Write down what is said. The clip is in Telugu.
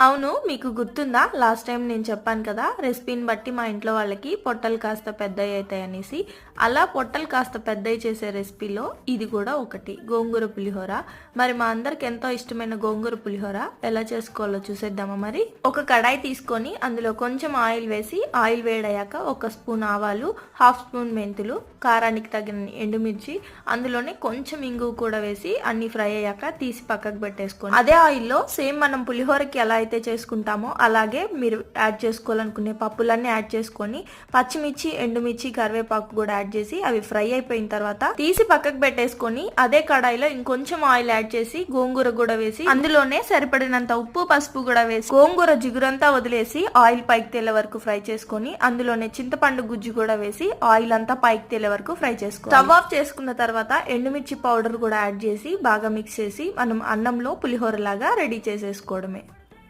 అవును, మీకు గుర్తుందా లాస్ట్ టైం నేను చెప్పాను కదా, రెసిపీని బట్టి మా ఇంట్లో వాళ్ళకి పొట్టలు కాస్త పెద్దవి అవుతాయి అనేసి. అలా పొట్టలు కాస్త పెద్దవి చేసే రెసిపీలో ఇది కూడా ఒకటి, గోంగూర పులిహోర. మరి మా అందరికి ఎంతో ఇష్టమైన గోంగూర పులిహోర ఎలా చేసుకోవాలో చూసేద్దామా మరి. ఒక కడాయి తీసుకొని అందులో కొంచెం ఆయిల్ వేసి, ఆయిల్ వేడయ్యాక 1 స్పూన్ ఆవాలు, 1/2 స్పూన్ మెంతులు, కారానికి తగిన ఎండుమిర్చి, అందులోనే కొంచెం ఇంగువ కూడా వేసి అన్ని ఫ్రై అయ్యాక తీసి పక్కకు పెట్టేసుకొని అదే ఆయిల్లో సేమ్ మనం పులిహోరకి ఎలా అయితే చేసుకుంటామో అలాగే మీరు యాడ్ చేసుకోవాలనుకునే పప్పులన్నీ యాడ్ చేసుకొని పచ్చిమిర్చి, ఎండుమిర్చి, కరివేపాకు కూడా యాడ్ చేసి అవి ఫ్రై అయిపోయిన తర్వాత తీసి పక్కకు పెట్టేసుకొని అదే కడాయిలో ఇంకొంచెం ఆయిల్ యాడ్ చేసి గోంగూర కూడా వేసి అందులోనే సరిపడినంత ఉప్పు, పసుపు కూడా వేసి గోంగూర జిగురంతా వదిలేసి ఆయిల్ పైకి తేలే వరకు ఫ్రై చేసుకొని అందులోనే చింతపండు గుజ్జు కూడా వేసి ఆయిల్ అంతా పైకి తేలే వరకు ఫ్రై చేసుకోవాలి. స్టవ్ ఆఫ్ చేసుకున్న తర్వాత ఎండుమిర్చి పౌడర్ కూడా యాడ్ చేసి బాగా మిక్స్ చేసి మనం అన్నంలో పులిహోర లాగా రెడీ చేసేసుకోవడమే.